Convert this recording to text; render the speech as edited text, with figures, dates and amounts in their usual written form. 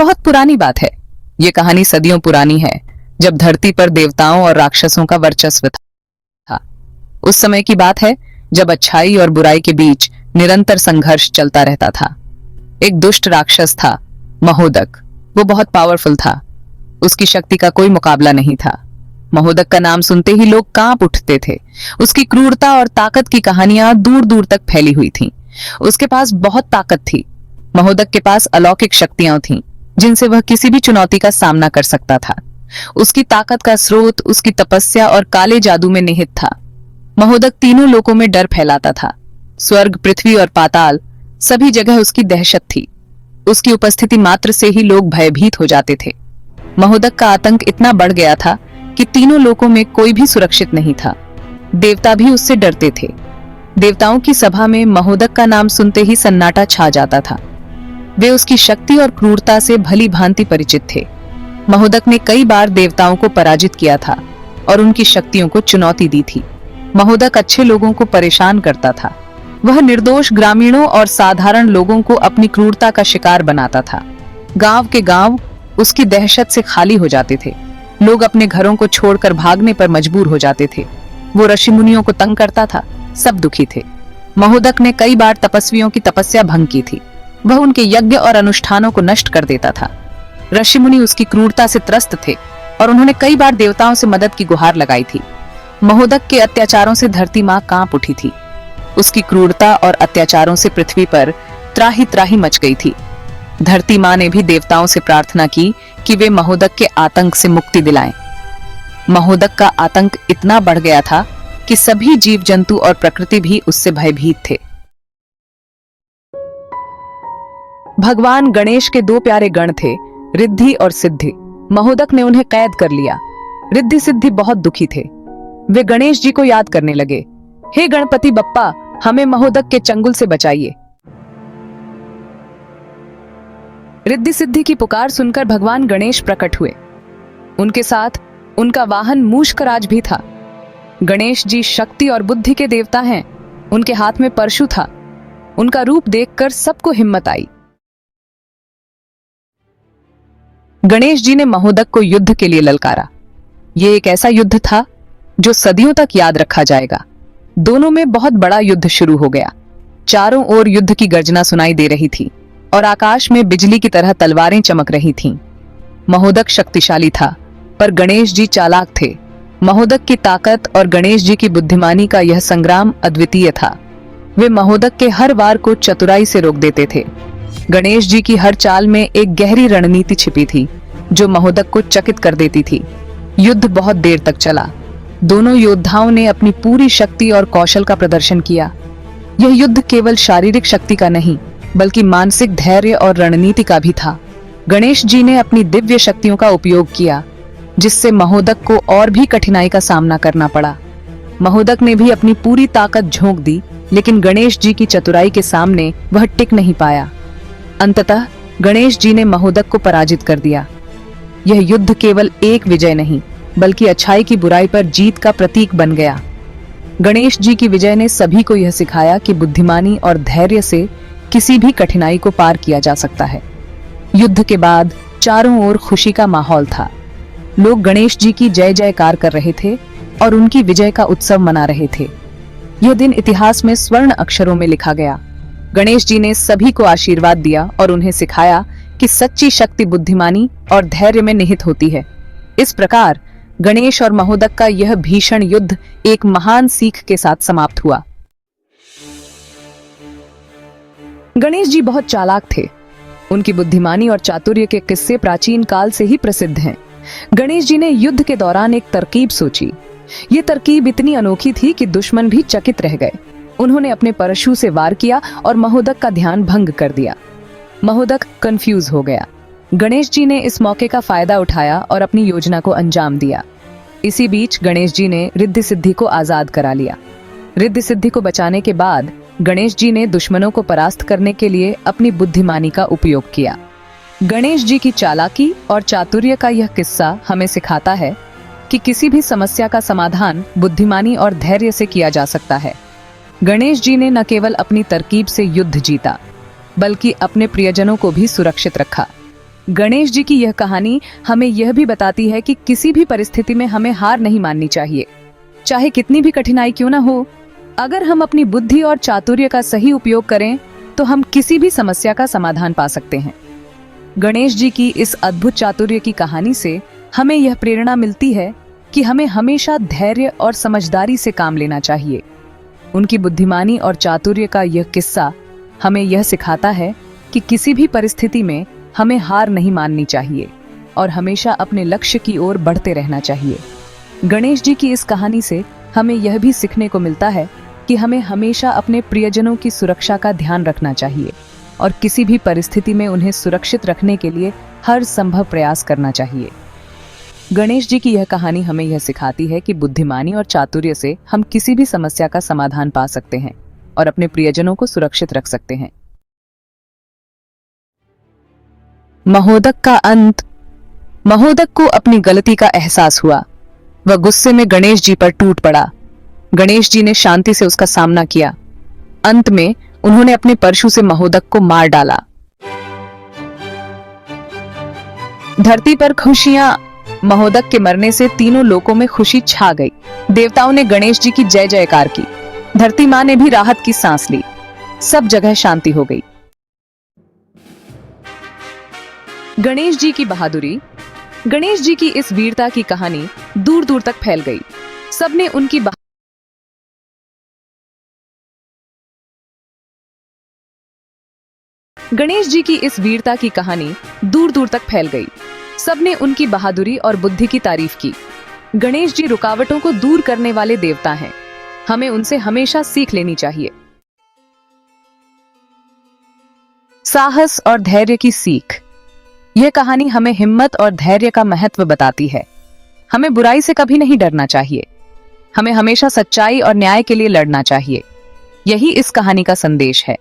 बहुत पुरानी बात है। ये कहानी सदियों पुरानी है, जब धरती पर देवताओं और राक्षसों का वर्चस्व था। उस समय की बात है जब अच्छाई और बुराई के बीच निरंतर संघर्ष चलता रहता था। एक दुष्ट राक्षस था, महोदक। वो बहुत पावरफुल था। उसकी शक्ति का कोई मुकाबला नहीं था। महोदक का नाम सुनते ही लोग कांप उठते थे। उसकी क्रूरता और ताकत की कहानियां दूर दूर तक फैली हुई थीं। उसके पास बहुत ताकत थी। महोदक के पास अलौकिक शक्तियां थीं, जिनसे वह किसी भी चुनौती का सामना कर सकता था। उसकी ताकत का स्रोत उसकी तपस्या और काले जादू में निहित था। महोदक तीनों लोकों में डर फैलाता था। स्वर्ग, पृथ्वी और पाताल, सभी जगह उसकी दहशत थी। उसकी उपस्थिति मात्र से ही लोग भयभीत हो जाते थे। महोदक का आतंक इतना बढ़ गया था कि तीनों लोकों में कोई भी सुरक्षित नहीं था। देवता भी उससे डरते थे। देवताओं की सभा में महोदक का नाम सुनते ही सन्नाटा छा जाता था। वे उसकी शक्ति और क्रूरता से भली भांति परिचित थे। महोदक ने कई बार देवताओं को पराजित किया था और उनकी शक्तियों को चुनौती दी थी। महोदक अच्छे लोगों को परेशान करता था। वह निर्दोष ग्रामीणों और साधारण लोगों को अपनी क्रूरता का शिकार बनाता था। गांव के गांव उसकी दहशत से खाली हो जाते थे। लोग अपने घरों को छोड़कर भागने पर मजबूर हो जाते थे। वो ऋषि मुनियों को तंग करता था। सब दुखी थे। महोदक ने कई बार तपस्वियों की तपस्या भंग की थी। वह उनके यज्ञ और अनुष्ठानों को नष्ट कर देता था। ऋषि मुनि उसकी क्रूरता से त्रस्त थे और उन्होंने कई बार देवताओं से मदद की गुहार लगाई थी। महोदक के अत्याचारों से धरती मां कांप उठी थी। उसकी क्रूरता और अत्याचारों से पृथ्वी पर त्राही त्राही मच गई थी। धरती मां ने भी देवताओं से प्रार्थना की कि वे महोदक के आतंक से मुक्ति दिलाएं। महोदक का आतंक इतना बढ़ गया था कि सभी जीव जंतु और प्रकृति भी उससे भयभीत थे। भगवान गणेश के दो प्यारे गण थे, रिद्धि और सिद्धि। महोदक ने उन्हें कैद कर लिया। रिद्धि सिद्धि बहुत दुखी थे। वे गणेश जी को याद करने लगे, हे गणपति बप्पा, हमें महोदक के चंगुल से बचाइए। रिद्धि सिद्धि की पुकार सुनकर भगवान गणेश प्रकट हुए। उनके साथ उनका वाहन मूषकराज भी था। गणेश जी शक्ति और बुद्धि के देवता हैं। उनके हाथ में परशु था। उनका रूप देखकर सबको हिम्मत आई। गणेश जी ने महोदक को युद्ध के लिए ललकारा। यह एक ऐसा युद्ध था जो सदियों तक याद रखा जाएगा। दोनों में बहुत बड़ा युद्ध शुरू हो गया। चारों ओर युद्ध की गर्जना सुनाई दे रही थी और आकाश में बिजली की तरह तलवारें चमक रही थीं। महोदक शक्तिशाली था, पर गणेश जी चालाक थे। महोदक की ताकत और गणेश जी की बुद्धिमानी का यह संग्राम अद्वितीय था। वे महोदक के हर वार को चतुराई से रोक देते थे। गणेश जी की हर चाल में एक गहरी रणनीति छिपी थी, जो महोदक को चकित कर देती थी। युद्ध बहुत देर तक चला। दोनों योद्धाओं ने अपनी पूरी शक्ति और कौशल का प्रदर्शन किया। यह युद्ध केवल शारीरिक शक्ति का नहीं, बल्कि मानसिक धैर्य और रणनीति का भी था। गणेश जी ने अपनी दिव्य शक्तियों का उपयोग किया, जिससे महोदक को और भी कठिनाई का सामना करना पड़ा। महोदक ने भी अपनी पूरी ताकत झोंक दी, लेकिन गणेश जी की चतुराई के सामने वह टिक नहीं पाया। अंततः गणेश जी ने महोदक को पराजित कर दिया। यह युद्ध केवल एक विजय नहीं, बल्कि अच्छाई की बुराई पर जीत का प्रतीक बन गया। गणेश जी की विजय ने सभी को यह सिखाया कि बुद्धिमानी और धैर्य से किसी भी कठिनाई को पार किया जा सकता है। युद्ध के बाद चारों ओर खुशी का माहौल था। लोग गणेश जी की जय जयकार कर रहे थे और उनकी विजय का उत्सव मना रहे थे। यह दिन इतिहास में स्वर्ण अक्षरों में लिखा गया। गणेश जी ने सभी को आशीर्वाद दिया और उन्हें सिखाया कि सच्ची शक्ति बुद्धिमानी और धैर्य में निहित होती है। इस प्रकार गणेश और महोदक का यह भीषण युद्ध एक महान सीख के साथ समाप्त हुआ। गणेश जी बहुत चालाक थे। उनकी बुद्धिमानी और चातुर्य के किस्से प्राचीन काल से ही प्रसिद्ध हैं। गणेश जी ने युद्ध के दौरान एक तरकीब सोची। ये तरकीब इतनी अनोखी थी कि दुश्मन भी चकित रह गए। उन्होंने अपने परशु से वार किया और महोदक का ध्यान भंग कर दिया। महोदक कंफ्यूज हो गया। गणेश जी ने इस मौके का फायदा उठाया और अपनी योजना को अंजाम दिया। इसी बीच गणेश जी ने रिद्धि सिद्धि को आजाद करा लिया। रिद्धि सिद्धि को बचाने के बाद गणेश जी ने दुश्मनों को परास्त करने के लिए अपनी बुद्धिमानी का उपयोग किया। गणेश जी की चालाकी और चातुर्य का यह किस्सा हमें सिखाता है कि किसी भी समस्या का समाधान बुद्धिमानी और धैर्य से किया जा सकता है। गणेश जी ने न केवल अपनी तरकीब से युद्ध जीता, बल्कि अपने प्रियजनों को भी सुरक्षित रखा। गणेश जी की यह कहानी हमें यह भी बताती है कि किसी भी परिस्थिति में हमें हार नहीं माननी चाहिए, चाहे कितनी भी कठिनाई क्यों ना हो। अगर हम अपनी बुद्धि और चातुर्य का सही उपयोग करें तो हम किसी भी समस्या का समाधान पा सकते हैं। गणेश जी की इस अद्भुत चातुर्य की कहानी से हमें यह प्रेरणा मिलती है कि हमें हमेशा धैर्य और समझदारी से काम लेना चाहिए। उनकी बुद्धिमानी और चातुर्य का यह किस्सा हमें यह सिखाता है कि किसी भी परिस्थिति में हमें हार नहीं माननी चाहिए और हमेशा अपने लक्ष्य की ओर बढ़ते रहना चाहिए। गणेश जी की इस कहानी से हमें यह भी सीखने को मिलता है कि हमें हमेशा अपने प्रियजनों की सुरक्षा का ध्यान रखना चाहिए और किसी भी परिस्थिति में उन्हें सुरक्षित रखने के लिए हर संभव प्रयास करना चाहिए। गणेश जी की यह कहानी हमें यह सिखाती है कि बुद्धिमानी और चातुर्य से हम किसी भी समस्या का समाधान पा सकते हैं और अपने प्रियजनों को सुरक्षित रख सकते हैं। महोदक का अंत। महोदक को अपनी गलती का एहसास हुआ। वह गुस्से में गणेश जी पर टूट पड़ा। गणेश जी ने शांति से उसका सामना किया। अंत में उन्होंने अपने परशु से महोदक को मार डाला। धरती पर खुशियां। महोदक के मरने से तीनों लोकों में खुशी छा गई। देवताओं ने गणेश जी की जय जयकार की। धरती मां ने भी राहत की सांस ली। सब जगह शांति हो गई। गणेश जी की बहादुरी। गणेश जी की इस वीरता की कहानी दूर दूर तक फैल गई। सबने उनकी गणेश जी की इस वीरता की कहानी दूर दूर तक फैल गई। सबने उनकी बहादुरी और बुद्धि की तारीफ की। गणेश जी रुकावटों को दूर करने वाले देवता हैं। हमें उनसे हमेशा सीख लेनी चाहिए। साहस और धैर्य की सीख। यह कहानी हमें हिम्मत और धैर्य का महत्व बताती है। हमें बुराई से कभी नहीं डरना चाहिए। हमें हमेशा सच्चाई और न्याय के लिए लड़ना चाहिए। यही इस कहानी का संदेश है।